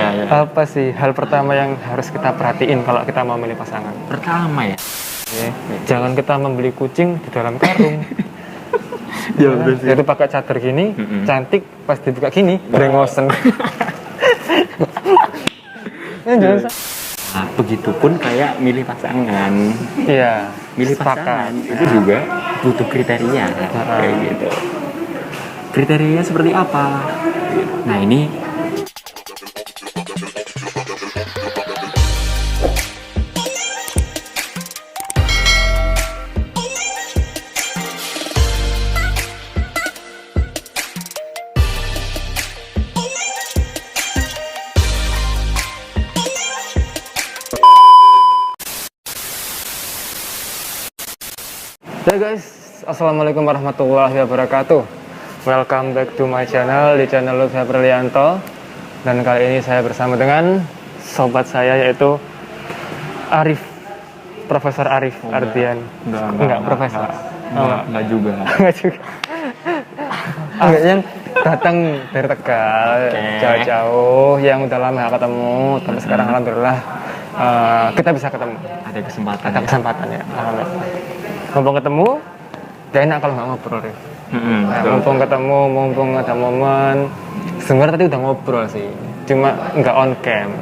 Iya. Apa sih hal pertama yang harus kita perhatiin kalau kita mau milih pasangan? Pertama ya. Jangan kita membeli kucing di dalam karung. Ya betul sih. Jadi pakai cadar gini, cantik, pas dibuka gini, brengosen. Jangan. Nah, begitupun kayak milih pasangan. Iya. Milih pasangan itu juga butuh kriteria kayak gitu. Kriterianya seperti apa? Nah ini Ya guys, assalamualaikum warahmatullahi wabarakatuh. Welcome back to my channel, di channel Lutfi Aprilianto. Dan kali ini saya bersama dengan sobat saya yaitu Arif, Profesor Arif Ardian. Enggak profesor. Enggak juga. Enggak juga. Enggak, yang datang dari Tegal, jauh-jauh, yang udah lama gak ketemu, tapi sekarang alhamdulillah kita bisa ketemu. Ada kesempatan. Ada kesempatan ya. Alhamdulillah. Mumpung ketemu, gak enak kalau nggak ngobrol ya. Mumpung ketemu, mumpung ada momen. Sebenarnya tadi udah ngobrol sih, cuma nggak on cam.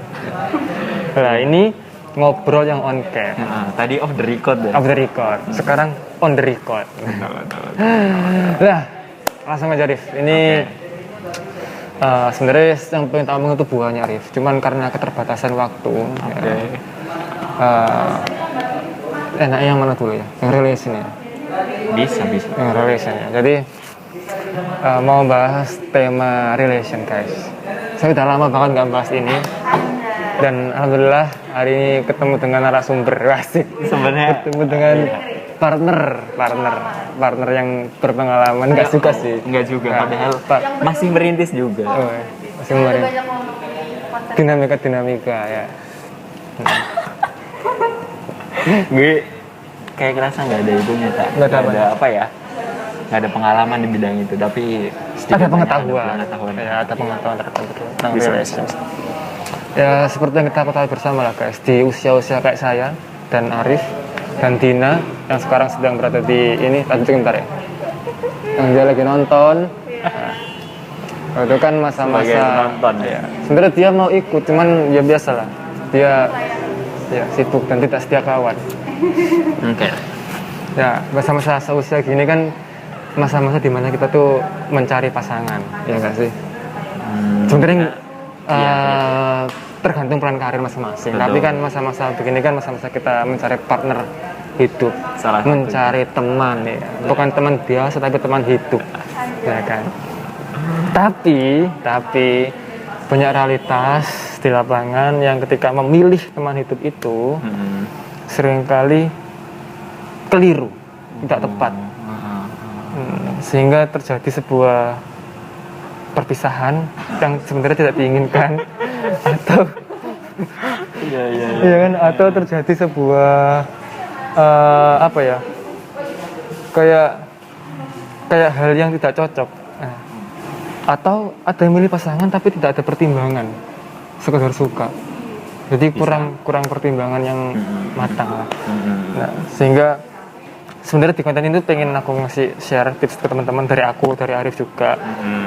Nah ini ngobrol yang on cam. Tadi off the record ya? Off the record. Sekarang on the record. Nah, langsung aja Rif. Ini sebenarnya yang pengen tahu itu buahnya Rif. Cuman karena keterbatasan waktu. Enaknya yang mana dulu ya? Yang relation ya? Bisa. Yang relation ya. Jadi mau bahas tema relation guys. Saya udah lama banget nggak bahas ini. Dan alhamdulillah hari ini ketemu dengan narasumber asik. Sebenarnya ketemu dengan partner yang berpengalaman. Nggak suka sih. Enggak juga. Padahal masih merintis juga. Masih merintis. Dinamika ya. Gue kayak ngerasa nggak ada itunya tak, nggak ada apa ya, nggak ada pengalaman di bidang itu, tapi ada pengetahuan ya, ada pengetahuan tentang relation. Ya seperti yang kita ketahui bersama lah guys, di usia kayak saya dan Arif dan Dina yang sekarang sedang berada di ini, tadi sebentar ya, yang dia lagi nonton. Nah, itu kan masa-masa nonton ya. Sebenarnya dia mau ikut, cuman ya biasalah dia sibuk dan tidak setia kawan. Oke. Ya, masa-masa seusia gini kan masa-masa dimana kita tuh mencari pasangan, ya nggak sih? Sebenarnya tergantung peran karir masing-masing. Tapi kan masa-masa begini kan masa-masa kita mencari partner hidup, mencari teman ya. Bukan teman biasa tapi teman hidup, ya kan? Tapi banyak realitas di lapangan yang ketika memilih teman hidup itu seringkali keliru, tidak tepat, sehingga terjadi sebuah perpisahan yang sebenarnya tidak diinginkan atau iya kan, atau terjadi sebuah apa ya, kayak hal yang tidak cocok. Atau ada yang milih pasangan tapi tidak ada pertimbangan, sekedar suka, jadi kurang pertimbangan yang matang lah. Nah, sehingga sebenarnya di konten ini pengen aku ngasih share tips ke teman-teman dari aku, dari Arif juga,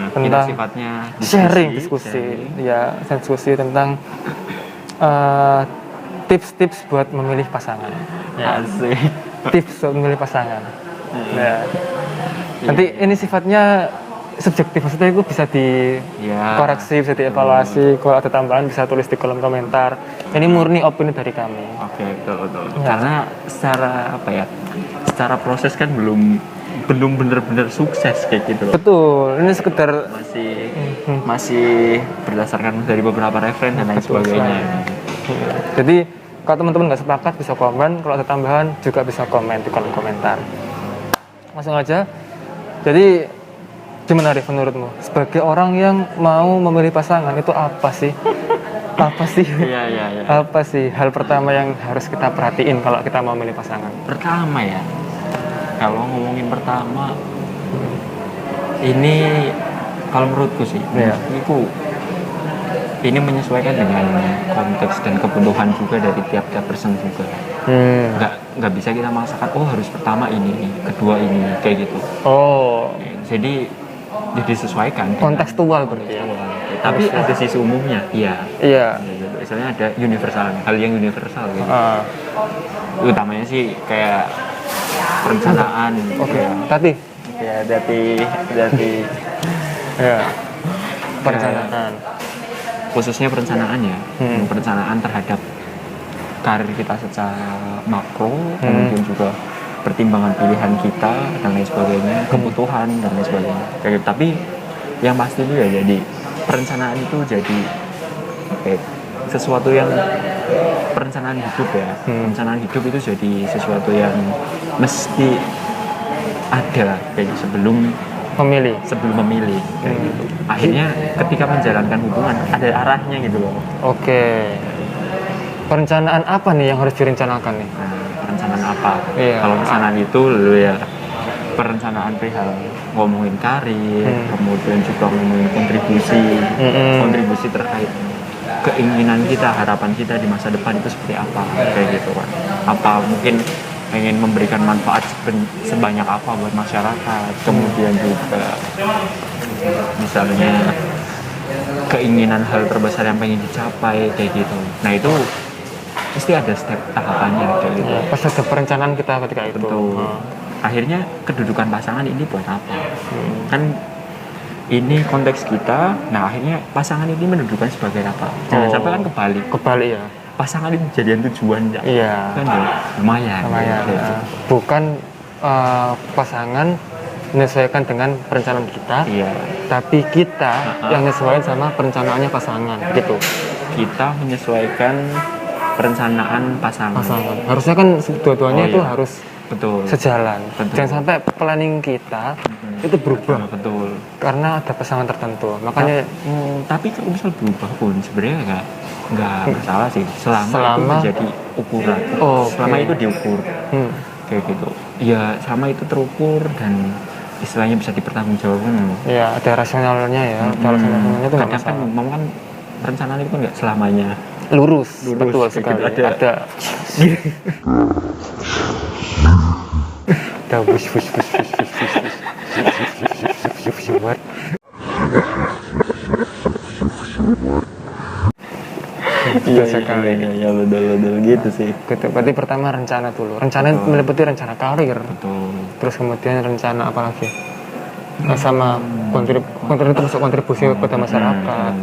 tentang sifatnya diskusi ya, diskusi tentang tips-tips buat memilih pasangan. Ya, tips buat memilih pasangan. Nah, nanti ini sifatnya subjektif, maksudnya itu bisa dikoreksi, bisa dievaluasi. Kalau ada tambahan bisa tulis di kolom komentar. Ini murni opini dari kami. Oke, betul. Ya. Karena secara proses kan belum benar-benar sukses kayak gitu loh. Betul. Ini sekedar masih berdasarkan dari beberapa referen dan lain sebagainya. Jadi kalau teman-teman nggak sepakat bisa komen. Kalau ada tambahan juga bisa komen di kolom komentar. Langsung aja. Jadi gimana Arif menurutmu? Sebagai orang yang mau memilih pasangan itu apa sih? Iya. Apa sih hal pertama yang harus kita perhatiin kalau kita mau memilih pasangan? Pertama ya, kalau ngomongin pertama, ini kalau menurutku sih, ini menyesuaikan dengan konteks dan kebutuhan juga dari tiap-tiap person juga. Nggak bisa kita maksakan harus pertama ini, kedua ini, kayak gitu. Jadi disesuaikan kontekstual berarti ya. Tapi ada sisi umumnya, iya. Gitu. Misalnya ada universal, hal yang universal gitu. Utamanya sih kayak perencanaan. Tadi ya, perencanaan. Khususnya perencanaan ya. Perencanaan terhadap karir kita secara makro, kemudian juga pertimbangan pilihan kita dan lain sebagainya, kebutuhan dan lain sebagainya. Tapi yang pasti itu ya jadi perencanaan itu jadi sesuatu yang perencanaan hidup ya. Perencanaan hidup itu jadi sesuatu yang mesti ada kayak sebelum memilih kayak gitu. Akhirnya ketika menjalankan hubungan ada arahnya gitu loh. Perencanaan apa nih yang harus direncanakan nih? Perencanaan apa? Kalau perencanaan itu ya perencanaan perihal ngomongin karir, kemudian juga ngomongin kontribusi terkait keinginan kita, harapan kita di masa depan itu seperti apa, kayak gitu kan. Apa mungkin pengen memberikan manfaat sebanyak apa buat masyarakat, kemudian juga misalnya keinginan hal terbesar yang pengen dicapai, kayak gitu. Nah itu pasti ada step tahapannya kayak gitu. Pas ada perencanaan kita ketika itu. Betul. Akhirnya kedudukan pasangan ini buat apa? Kan ini konteks kita. Nah akhirnya pasangan ini mendudukan sebagai apa? Jangan sampai kan kebalik ya. Pasangan itu jadian tujuan ya. Kan ya lumayan. Bukan pasangan menyesuaikan dengan perencanaan kita, tapi kita yang menyesuaikan sama perencanaannya pasangan gitu. Kita menyesuaikan perencanaan pasangan. Harusnya kan dua-duanya itu harus sejalan. Jangan sampai planning kita itu berubah. Karena ada pasangan tertentu. Makanya tapi kalau misal berubah pun sebenarnya nggak masalah sih. Selama itu menjadi ukuran. Selama itu diukur. Kayak gitu. Ya selama itu terukur dan istilahnya bisa dipertanggungjawabkan. Ya ada rasionalnya ya. Rasionalnya itu nggak masalah. Kadang kan perencanaan itu kan nggak selamanya lurus. Betul sekali. Ada Iya sekali. Ya betul gitu sih. Berarti pertama rencana dulu. Rencana meliputi rencana karir. Terus kemudian rencana apa lagi? Sama kontribusi kepada masyarakat.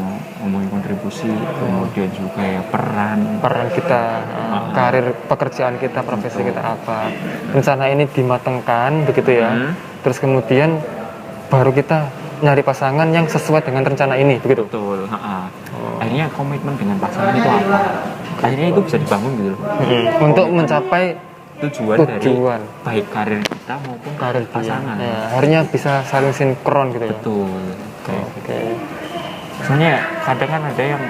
Ngomongin kontribusi, kemudian juga ya peran kita, karir pekerjaan kita, profesi kita apa. Rencana ini dimatangkan begitu ya. Terus kemudian baru kita nyari pasangan yang sesuai dengan rencana ini begitu. Betul. Akhirnya komitmen dengan pasangan itu apa? Akhirnya itu bisa dibangun gitu loh. Untuk mencapai tujuan dari baik karir kita maupun karir pasangan. Akhirnya bisa saling sinkron gitu ya. Betul. Misalnya kadang kan ada yang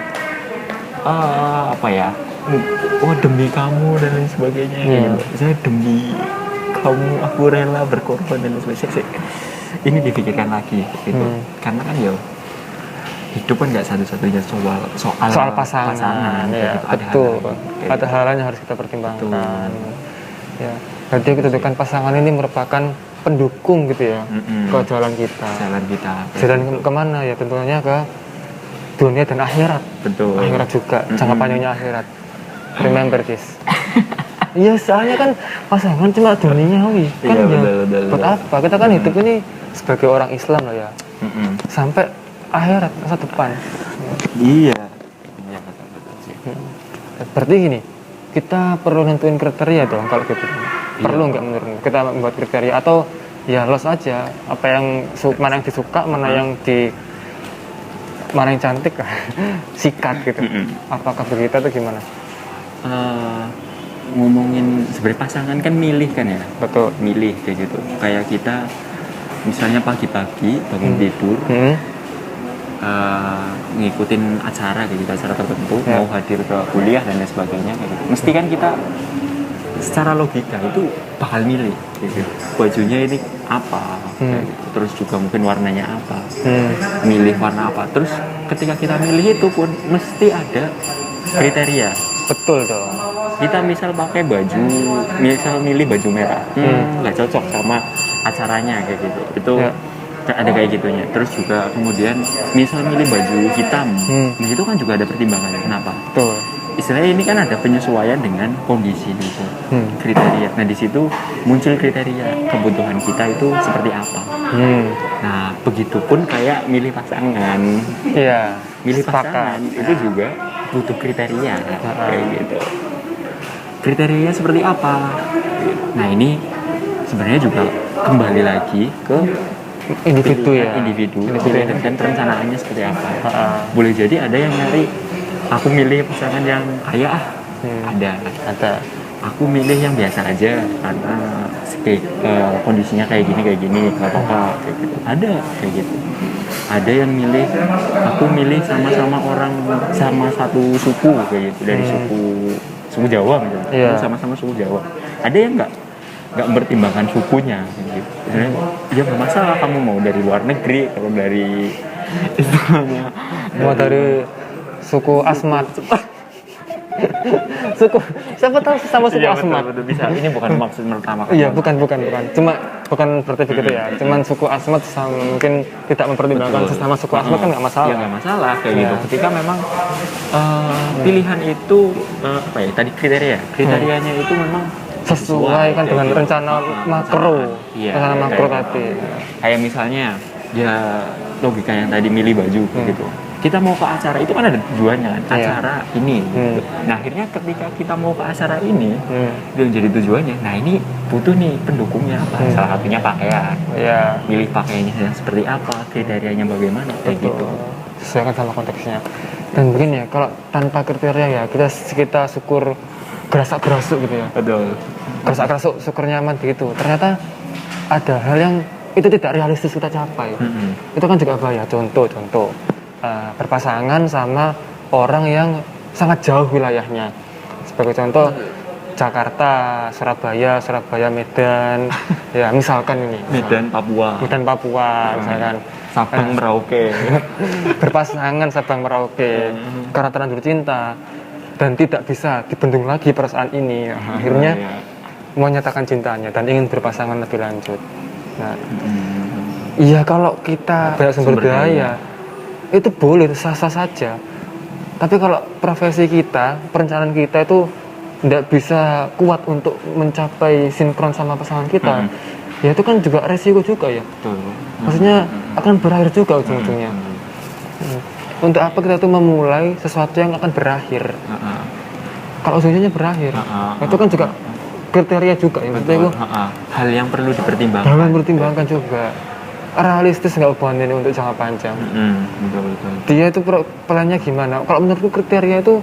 demi kamu dan lain sebagainya. Misalnya demi kamu aku rela berkorban dan lain sebagainya. Ini dipikirkan lagi gitu. Karena kan hidup kan nggak satu-satunya soal pasangan ya, gitu. Ada hal yang harus kita pertimbangkan. Ya, jadi kedudukan pasangan ini merupakan pendukung gitu ya ke jalan kita. Jalan kemana ya? Tentunya ke dunia dan akhirat. Betul. Akhirat juga. Jangka panjangnya akhirat. Remember this. Iya, soalnya kan pasangan cuma duniawi. Kan buat apa? Kita kan hidup ini sebagai orang Islam loh ya. Sampai akhirat masa depan. Iya. Berarti gini, kita perlu nentuin kriteria dong kalau gitu. Perlu nggak menurutmu kita membuat kriteria atau ya los aja apa yang mana yang disuka, mana yang cantik sikat gitu. Apakah begitu atau gimana? Ngomongin sebenarnya pasangan kan milih kan ya. Betul. Milih kayak gitu. Kayak kita misalnya pagi-pagi bangun tidur. Ngikutin acara kayak gitu, acara tertentu, mau hadir ke kuliah dan lain sebagainya kayak gitu. Mesti kan kita secara logika itu bakal milih gitu. Bajunya ini apa, kayak gitu. Terus juga mungkin warnanya apa, milih warna apa. Terus ketika kita milih itu pun mesti ada kriteria. Betul dong. Kita misal pakai baju, misal milih baju merah, nggak cocok sama acaranya kayak gitu. Itu ada kayak gitunya. Terus juga kemudian misal milih baju hitam, nah itu kan juga ada pertimbangannya. Kenapa? Betul. Istilahnya ini kan ada penyesuaian dengan kondisi itu, kriteria. Nah di situ muncul kriteria kebutuhan kita itu seperti apa. Nah begitupun kayak milih pasangan. Iya. Milih pasangan itu juga butuh kriteria kayak gitu. Kriterianya seperti apa? Nah ini sebenarnya juga kembali lagi ke individu ya. Individu dan perencanaannya seperti apa. Boleh jadi ada yang nyari aku milih pasangan yang kaya ada. Aku milih yang biasa aja karena kondisinya kayak gini nggak apa-apa kayak gitu. Ada kayak gitu. Ada yang milih aku milih sama-sama orang sama satu suku kayak gitu, dari suku Jawa misalnya. Yeah. Sama-sama suku Jawa. Ada yang nggak mempertimbangkan sukunya gitu. Ya nggak masalah kamu mau dari luar negeri, kalau dari istilahnya mau dari suku Asmat. Suku siapa tahu sama suku Asmat. Betul, bisa. Ini bukan maksud pertama. Iya, bukan. Cuma bukan berarti begitu ya. Cuman suku Asmat mungkin tidak mempertimbangkan sesama suku Asmat kan nggak masalah. Ya nggak masalah kayak gitu. Ketika memang pilihan itu apa ya? Tadi kriterianya itu memang sesuai kan dengan gitu. rencana makro. Rencana makro tadi. Kayak misalnya ya logika yang tadi milih baju gitu. Kita mau ke acara itu kan ada tujuannya kan, acara ini gitu. Nah akhirnya ketika kita mau ke acara ini yang jadi tujuannya, nah ini butuh nih pendukungnya apa, salah satunya pakaian, milih pakaiannya yang seperti apa, kriterianya bagaimana, kayak gitu. Sesuaikan sama konteksnya. Dan begini ya, kalau tanpa kriteria ya kita syukur gerasak-gerasuk gitu ya. Betul. Gerasak-gerasuk, syukur nyaman gitu. Ternyata ada hal yang itu tidak realistis kita capai. Itu kan juga bahaya. Contoh berpasangan sama orang yang sangat jauh wilayahnya. Sebagai contoh Jakarta, Surabaya, Medan, ya misalkan ini. Medan, Papua, misalkan. Sabang, Merauke. Berpasangan Sabang, Merauke, karena terlanjur cinta dan tidak bisa dibendung lagi perasaan ini. Akhirnya menyatakan cintanya dan ingin berpasangan lebih lanjut. Nah, iya kalau kita banyak sumber daya itu boleh, sah-sah saja. Tapi kalau profesi kita, perencanaan kita itu tidak bisa kuat untuk mencapai sinkron sama pasangan kita, ya itu kan juga resiko juga ya. Maksudnya akan berakhir juga ujung-ujungnya. Untuk apa kita tuh memulai sesuatu yang akan berakhir? Kalau ujungnya berakhir, itu kan juga kriteria juga ya. Maksudnya itu hal yang perlu dipertimbangkan. Juga. Realistis nggak hubungan ini untuk jangka panjang. Betul. Dia itu pelannya gimana? Kalau menurutku kriteria itu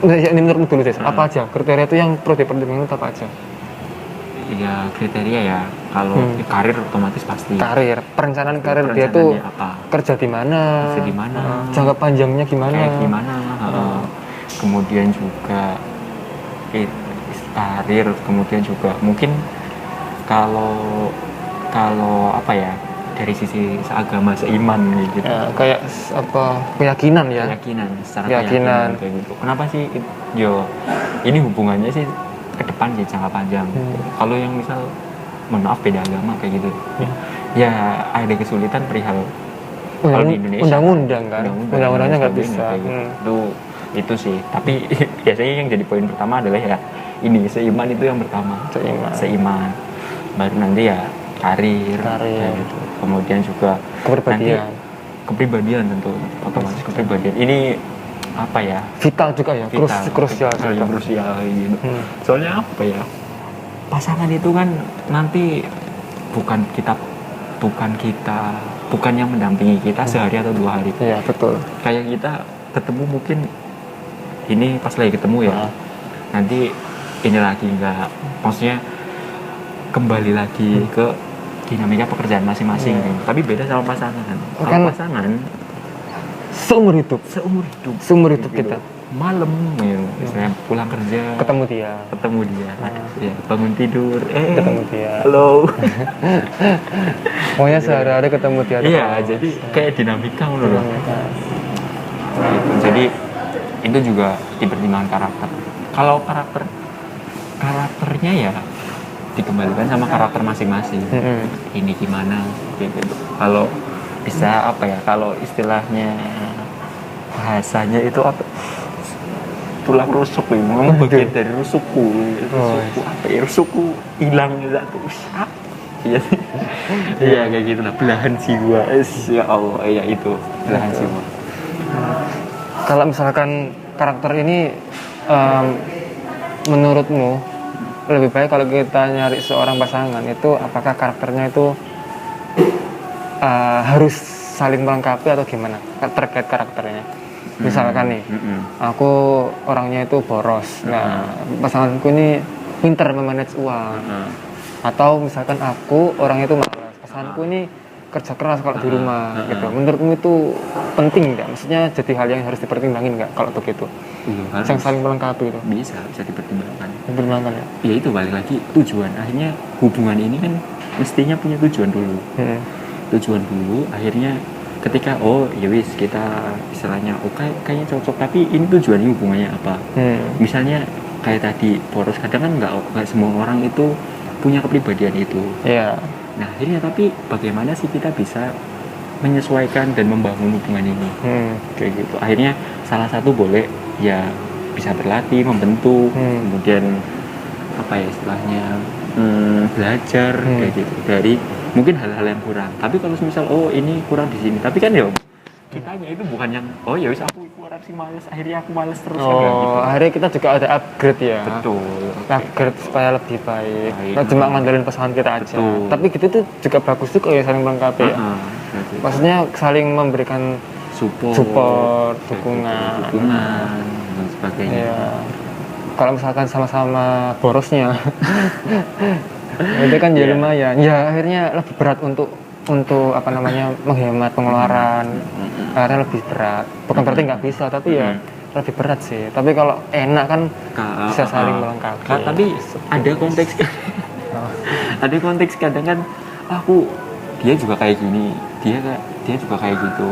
ini menurutmu dulu deh. Apa aja kriteria itu yang perlu dipertimbangkan apa aja? Ya kriteria ya. Kalau karir otomatis pasti. Perencanaan karir dia tuh kerja di mana? Jangka panjangnya gimana? Kemudian juga karir, kemudian juga mungkin kalau apa ya, dari sisi seagama, seiman gitu. Ya, kayak apa keyakinan secara keyakinan kayak gitu. Kenapa sih ini hubungannya sih ke depan sih jangka panjang. Kalau yang misal maaf beda agama kayak gitu. Ya ada kesulitan perihal kalau di Indonesia undang-undang kan. Undang-undangnya nggak bisa. Gitu. Itu sih. Tapi biasanya yang jadi poin pertama adalah ya ini seiman itu yang pertama. Seiman. Baru nanti ya karir. Gitu. Kemudian juga kepribadian tentu otomatis kepribadian ini apa ya, vital juga ya, krusial gitu. Soalnya apa ya, pasangan itu kan nanti bukan yang mendampingi kita sehari atau 2 hari. Iya betul. Kayak kita ketemu mungkin ini pas lagi ketemu ya, nanti ini lagi enggak, maksudnya kembali lagi ke dinamika pekerjaan masing-masing. Tapi beda sama pasangan. Kalau pasangan seumur hidup seumur hidup kita. malam gitu. Misalnya pulang kerja ketemu dia ya, bangun tidur ketemu dia halo. pokoknya sehari-hari ketemu dia iya, jadi kayak dinamika loh. Gitu. Jadi itu juga dipertimbangkan karakter. Kalau karakternya ya dikembalikan sama karakter masing-masing. Ini gimana gitu. Kalau bisa apa ya, kalau istilahnya bahasanya itu apa, tulang rusuk ya, memang bagian dari rusukku apa ya, rusukku hilang gitu. Iya kayak gitu lah, belahan jiwa. Ya Allah, ya itu belahan jiwa. Kalau misalkan karakter ini menurutmu lebih baik kalau kita nyari seorang pasangan itu apakah karakternya itu harus saling melengkapi atau gimana terkait karakternya? Misalkan nih, aku orangnya itu boros, nah pasanganku ini pintar memanage uang, atau misalkan aku orangnya itu malas, pasanganku ini kerja keras kalau di rumah, gitu. Menurutmu itu penting nggak? Maksudnya jadi hal yang harus dipertimbangin nggak kalau begitu? Yang saling melengkapi itu? Bisa dipertimbangkan. Dipertimbangkan ya? Ya itu balik lagi tujuan. Akhirnya hubungan ini kan mestinya punya tujuan dulu. Tujuan dulu, akhirnya ketika ya wis kita istilahnya kayaknya cocok, tapi ini tujuannya hubungannya apa? Misalnya kayak tadi boros, kadang kan nggak semua orang itu punya kepribadian itu. Iya. Nah akhirnya tapi bagaimana sih kita bisa menyesuaikan dan membangun hubungan ini? Kayak gitu. Akhirnya salah satu boleh ya bisa berlatih, membentuk, kemudian apa ya istilahnya belajar kayak gitu dari mungkin hal-hal yang kurang. Tapi kalau misal ini kurang di sini, tapi kan ya kitanya itu bukan yang ya wis aku kurang sih males, akhirnya aku males terus gitu. Akhirnya kita juga ada upgrade ya. Betul. Upgrade supaya lebih baik. Nggak cuma ngandelin pasangan kita aja. Betul. Tapi gitu tuh juga bagus tuh kalau saling melengkapi ya. Maksudnya saling memberikan support, dukungan dan sebagainya. Iya. Kalau misalkan sama-sama borosnya itu kan ya lumayan. Ya akhirnya lebih berat untuk apa namanya menghemat pengeluaran. Akhirnya lebih berat. Bukan berarti nggak bisa, tapi ya lebih berat sih. Tapi kalau enak kan bisa saling melengkapi. Tapi ada konteks ada konteks kadang kan dia juga kayak gini, dia juga kayak gitu.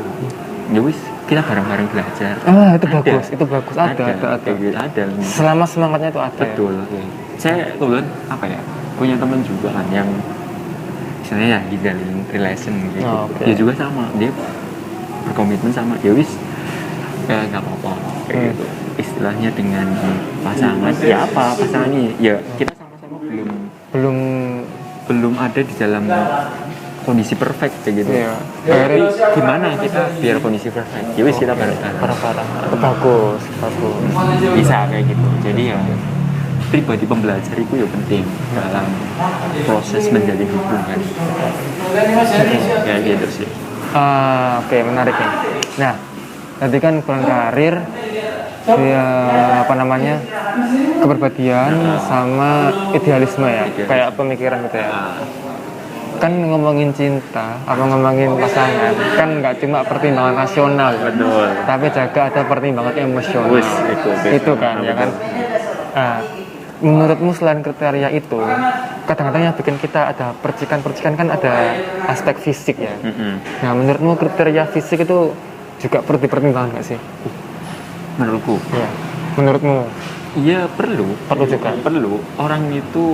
Ya wis kita bareng-bareng belajar. Itu bagus. Ada. Selama semangatnya itu ada. Betul. Ya. Saya kebetulan punya teman juga kan yang misalnya di dalam relation gitu. Dia juga sama, dia berkomitmen sama ya wis nggak apa-apa kayak gitu. Istilahnya dengan pasangan ya apa pasangannya ya kita sama-sama belum ada di dalam kondisi perfect kayak gitu. Iya. Gimana kita biar kondisi perfect? Ya wis kita bareng-bareng. Bagus. Bisa kayak gitu. Jadi ya pribadi pembelajar itu ya penting dalam proses menjalin hubungan. Kayak gitu sih. Oke, menarik ya. Nah, tadi kan kurang karir, ya kepribadian sama idealisme ya, kayak pemikiran gitu ya. Kan ngomongin cinta, ngomongin pasangan, kan nggak cuma pertimbangan rasional, betul. Tapi juga ada pertimbangan emosional. Itu kan, ya kan. Menurutmu selain kriteria itu, kadang-kadang yang bikin kita ada percikan-percikan kan ada aspek fisik ya. Nah, menurutmu kriteria fisik itu juga perlu dipertimbangkan nggak sih? Menurutku. Ya. Menurutmu? Iya perlu. Perlu juga. Perlu. Orang itu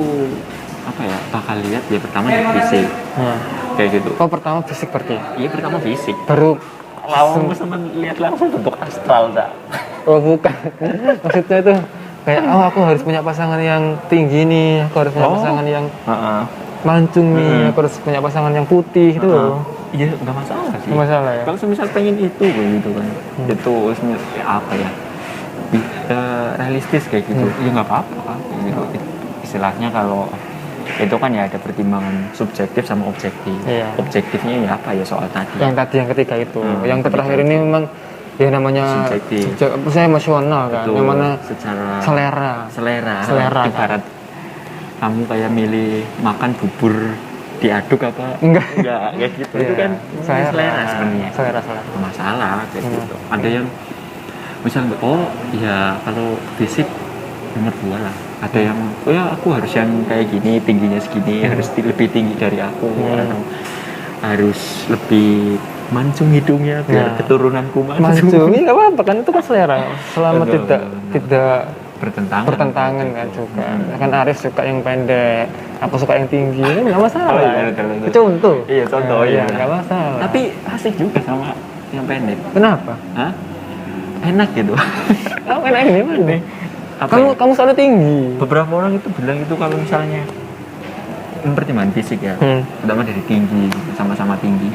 bakal lihat ya pertama dari fisik. Kayak gitu. Pertama fisik berarti? Iya pertama fisik. Baru langsung lihat langsung bentuk astral dah. Bukan. Maksudnya itu kayak aku harus punya pasangan yang tinggi nih, aku harus punya pasangan yang mancung nih, aku harus punya pasangan yang putih itu loh. Iya nggak masalah sih. Nggak masalah ya. Kalau misal pengen itu gitu kan, itu realistis kayak gitu, ya nggak apa-apa gitu. Istilahnya kalau itu kan ya ada pertimbangan subjektif sama objektif. Iya. Objektifnya ya soal tadi. Yang tadi yang ketiga itu, yang terakhir ini memang ya namanya saya emosional kan. Betul, yang mana secara selera ibarat kamu kayak milih makan bubur diaduk apa enggak kayak gitu. Itu kan selera sebenarnya, selera masalah kayak gitu. Ada yang misal ya kalau fisik nomor 2 lah. Ada yang ya aku harus yang kayak gini, tingginya segini, harus lebih tinggi dari aku, atau harus lebih mancung hidungnya biar keturunanku mancung. Nggak apa-apa kan, itu kan selera, selama tidak bertentangan kan juga. Kan Arif suka yang pendek, aku suka yang tinggi, ini nggak masalah. Contoh. Iya, contoh ya. Nggak masalah. Tapi asik juga sama yang pendek. Kenapa? Hah? Enak gitu. Kamu enak ini mana? Kamu selalu tinggi. Beberapa orang itu bilang itu kalau misalnya pertimbangan fisik ya, pertama dari tinggi, sama-sama tinggi,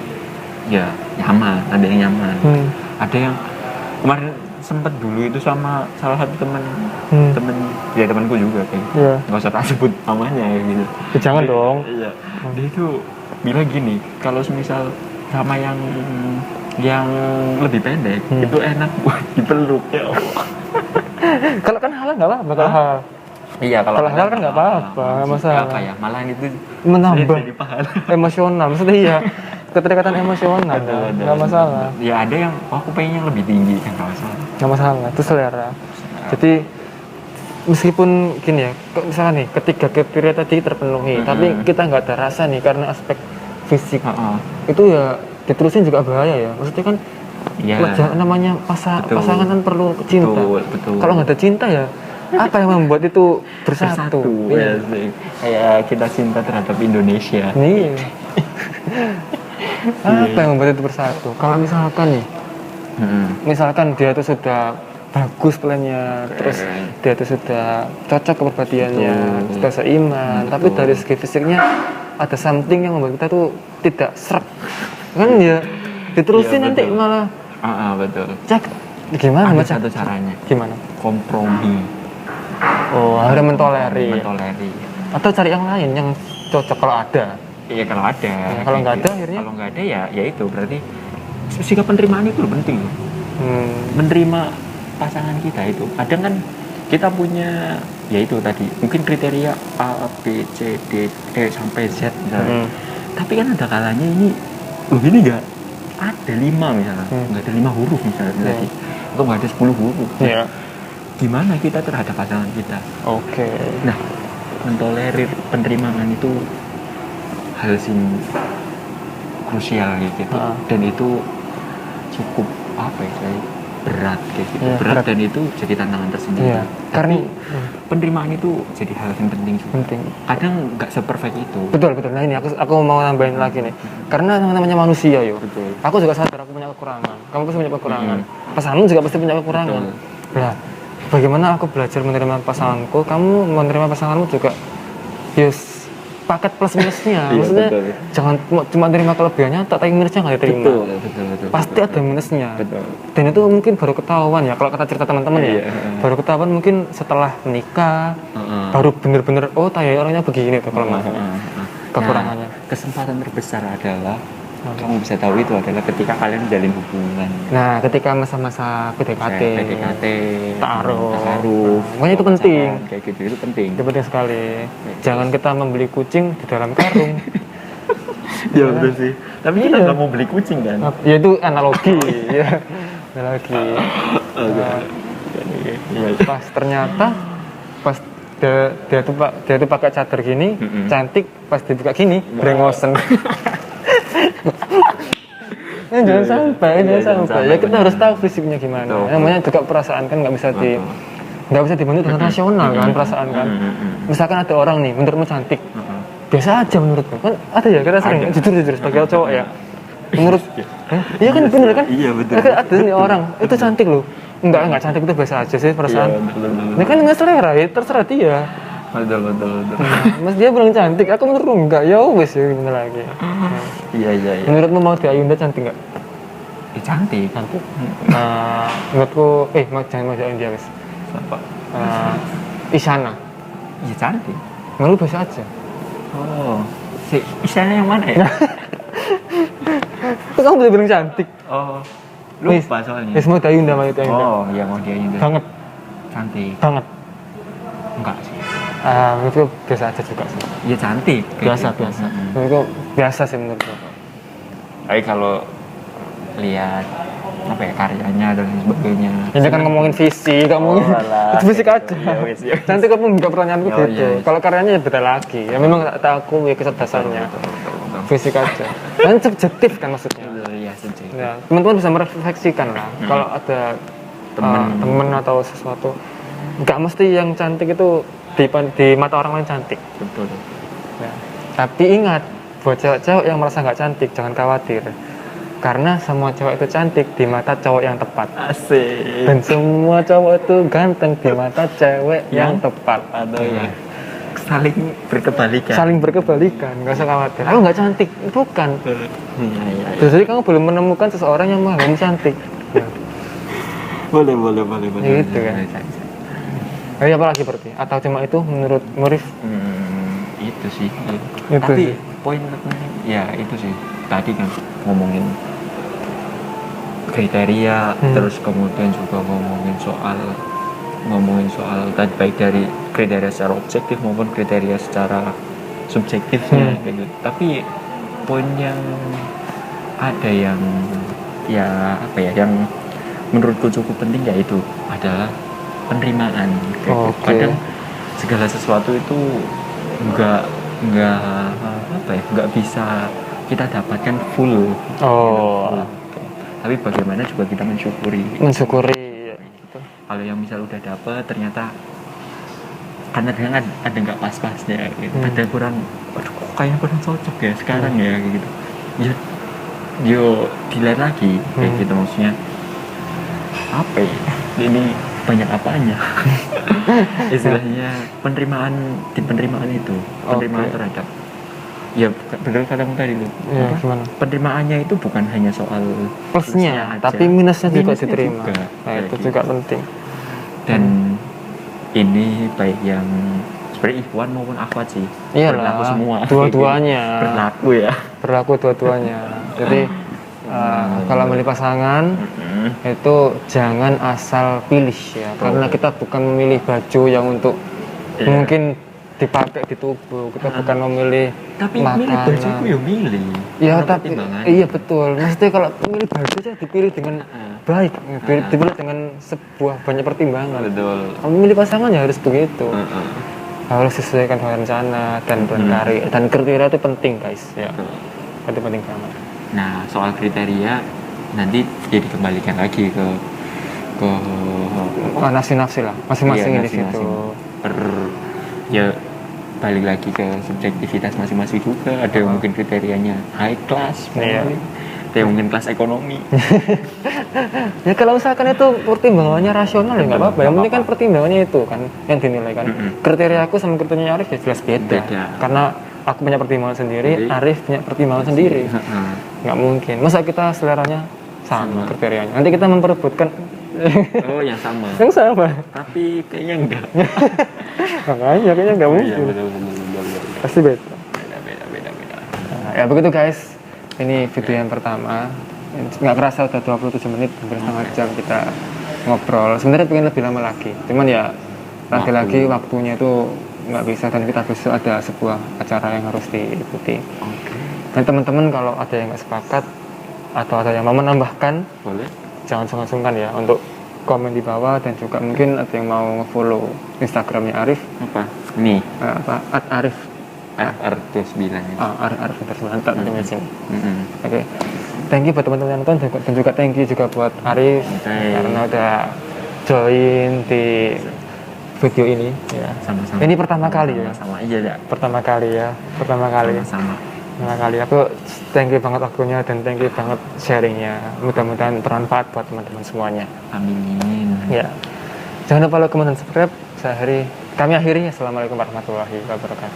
ya nyaman, ada yang nyaman, ada yang kemarin sempet dulu itu sama salah satu temanku juga kayak nggak usah tak sebut namanya ya gitu. Jangan dong. Iya. Dia itu bilang gini, kalau misal sama yang lebih pendek itu enak buat dipeluk ya. Kalau kan halal nggak apa-apa kalau halal. Iya, kalau halal kan nggak apa-apa, nggak masalah. Apa ya, malah itu menambah emosional, maksudnya iya. Kedekatan emosional nggak masalah. Ya ada yang aku pengen yang lebih tinggi kan nggak masalah, itu selera. Jadi meskipun gini ya, misalkan nih ketiga kriteria tadi terpenuhi, tapi kita nggak ada rasa nih karena aspek fisik, itu ya diterusin juga bahaya ya. Maksudnya kan namanya pasangan kan perlu cinta. Betul. Kalau nggak ada cinta ya apa yang membuat itu bersatu? Ya, kayak kita cinta terhadap Indonesia. Nih. Apa yang membuat itu bersatu? Kalau misalkan nih, misalkan dia itu sudah bagus plannya, terus dia itu sudah cocok kepribadiannya, sudah seiman, tapi dari segi fisiknya ada something yang membuat kita tuh tidak srek, kan ya diterusin nanti malah. Betul. Cak, gimana? Ada satu caranya. Gimana? Kompromi. Harus mentoleri. Atau cari yang lain yang cocok kalau ada. Iya kalau ada. Kalau nggak ada akhirnya? Kalau nggak ada ya itu berarti sikap penerimaan itu penting. Menerima pasangan kita itu. Kadang kan kita punya ya itu tadi mungkin kriteria A, B, C, D, E sampai Z misalnya. Tapi kan ada kalanya ini nggak ada 5 misalnya, nggak ada 5 huruf misalnya tadi, atau nggak ada 10 huruf. Gimana kita terhadap pasangan kita? Nah, mentolerir penerimaan itu hal sing krusial gitu, dan itu cukup berat kayak gitu, berat dan itu jadi tantangan tersendiri. Karena penerimaan itu jadi hal yang penting juga. Kadang nggak seperfect itu. Betul. Nah ini aku mau nambahin lagi nih, karena namanya manusia aku juga sadar aku punya kekurangan, kamu pasti punya kekurangan, pasanganmu juga pasti punya kekurangan. Nah, bagaimana aku belajar menerima pasanganku, kamu menerima pasanganmu juga. Paket plus minusnya, maksudnya jangan cuma terima kelebihannya, tapi minusnya nggak diterima. Betul. Pasti ada minusnya. Dan itu mungkin baru ketahuan ya, kalau kata cerita teman-teman baru ketahuan mungkin setelah menikah, baru bener-bener tayang orangnya begini tuh kalau kekurangannya. Kesempatan terbesar adalah kamu bisa tahu itu adalah ketika kalian menjalin hubungan. Nah, ketika masa-masa PDKT, taruh, pokoknya itu penting. Kayak gitu itu penting. Itu penting sekali. Jangan kita membeli kucing di dalam karung. Ya betul sih. Tapi kita nggak mau beli kucing kan? Ya itu analogi. Analogi. Pas ternyata dia tuh pakai cadar gini, cantik, pas dibuka gini, brengosen. Jangan sampai. Ya kita harus tahu fisiknya gimana. Namanya juga perasaan kan nggak bisa dibantu dengan rasional kan, perasaan kan. Misalkan ada orang nih menurutmu cantik, biasa aja menurutmu kan, ada ya kita sering jujur sebagai cowok ya. Menurut, iya kan bener kan? Iya betul. Ada nih orang itu cantik loh, enggak cantik itu biasa aja sih perasaan. Ini kan nggak selera ya, terserah dia. Betul. Mas dia bilang cantik, aku menurut enggak, ya wes ya gimana lagi. Iya. Menurutmu mau di Ayunda cantik enggak? Cantik. Menurutku, jangan mau di Ayunda wes. Siapa? Isyana. Iya cantik. Menurut biasa aja. Si Isyana yang mana ya? Itu kamu boleh bilang cantik. Lupa soalnya. Mau di Ayunda, mau di Ayunda. Iya mau di Ayunda. Banget. Cantik. Banget. Enggak sih. Menurutku biasa aja juga sih. Iya cantik. Biasa. Menurutku biasa sih menurutku. Tapi kalau lihat apa ya, karyanya dan lain sebagainya. Ini kan ngomongin visi, nggak ngomongin fisik aja. Nanti kamu nggak pertanyaanku gitu. Iya. Kalau karyanya ya beda lagi. Ya memang tak aku ya kecerdasannya. Fisik aja. Kan subjektif kan maksudnya. Iya, subjektif. Ya, teman-teman bisa merefleksikan lah. Kalau ada teman atau sesuatu, nggak mesti yang cantik itu di mata orang lain cantik. Betul. Ya. Tapi ingat, buat cewek-cewek yang merasa nggak cantik, jangan khawatir. Karena semua cowok itu cantik di mata cowok yang tepat. Asik. Dan semua cowok itu ganteng di mata cewek yang tepat. Aduh ya. Saling berkebalikan. Saling berkebalikan, nggak usah khawatir. Aku nggak cantik, bukan. Iya. Jadi kamu belum menemukan seseorang yang menganggapmu cantik. Ya. Boleh. Ya, gitu kan. Jadi apa lagi berarti? Atau cuma itu menurut Murif? Itu sih. Itu Tapi sih. poin terpenting ya itu sih. Tadi kan ngomongin kriteria, terus kemudian juga ngomongin soal tadi baik dari kriteria secara objektif maupun kriteria secara subjektifnya gitu. Tapi poin yang ada yang ya apa ya, yang menurutku cukup penting yaitu adalah penerimaan. Kadang segala sesuatu itu nggak bisa kita dapatkan full. Tapi bagaimana juga kita mensyukuri. Gitu. Kalau yang misal udah dapet ternyata kan ada nggak pas-pasnya gitu. Ada kurang, aduh kok kayaknya kurang cocok ya sekarang ya gitu. Yo dilihat lagi kayak gitu, maksudnya apa ya, ini banyak apanya. Istilahnya penerimaan itu terhadap ya benar katamu tadi lu. Ya, gimana? Penerimaannya itu bukan hanya soal plusnya, aja, tapi minusnya juga diterima. Juga. Nah, itu juga penting. Dan ini baik yang seperti Ikhwan maupun Akhwat sih. Iyalah, berlaku semua. Dua-duanya. Berlaku dua-duanya. Jadi kalau milih pasangan itu jangan asal pilih ya, karena kita bukan memilih baju yang untuk mungkin dipakai di tubuh, kita bukan memilih tapi makanan. Milih bajuku ya milih. Ya tapi iya betul. Maksudnya kalau milih baju aja dipilih dengan baik, dipilih dengan sebuah banyak pertimbangan. Betul. Kalau milih pasangan ya harus begitu. Harus sesuaikan dengan rencana dan karir dan kriteria itu penting guys. Ya. Itu penting banget. Nah, soal kriteria nanti dia dikembalikan lagi ke nafsi lah, masing-masing di situ. Ya balik lagi ke subjektivitas masing-masing juga. Ada yang mungkin kriterianya high class, ada yang mungkin kelas ekonomi. Ya kalau misalkan itu pertimbangannya rasional ya nggak apa-apa. Yang penting kan pertimbangannya itu kan yang dinilai kan. Kriteria aku sama kriteria Arif ya jelas beda. Karena aku punya pertimbangan sendiri, Arif punya pertimbangan sendiri. Nggak mungkin. Masa kita seleranya sama kriterianya. Nanti kita memperebutkan. Yang sama. Yang sama. Tapi kayaknya enggak. Makanya kayaknya enggak mungkin. Iya, betul. Pasti beda. Beda. Nah, ya begitu guys. Ini video yang pertama. Nggak kerasa udah 27 menit, hampir setengah jam kita ngobrol. Sebenarnya pengen lebih lama lagi. Cuman ya lagi-lagi waktunya itu nggak bisa, dan kita besok ada sebuah acara yang harus diikuti. Dan teman-teman kalau ada yang nggak sepakat atau ada yang mau menambahkan, boleh, jangan sungkan-sungkan ya untuk komen di bawah, dan juga mungkin ada yang mau nge-follow Instagramnya Arif. Apa? Nih. Arif. Arif9 ini. Arif9 mantap di sini. Oke. Thank you buat teman-teman yang nonton, dan juga thank you juga buat Arif karena udah join di video ini ya. Sama-sama. Ini pertama kali ya. Sama iya ya. Pertama kali. Sama. Pertama kali aku thank you banget waktunya, dan thank you banget sharingnya. Mudah-mudahan bermanfaat buat teman-teman semuanya. Amin. Ya. Jangan lupa like, comment, dan subscribe. Kami akhiri. Assalamualaikum warahmatullahi wabarakatuh.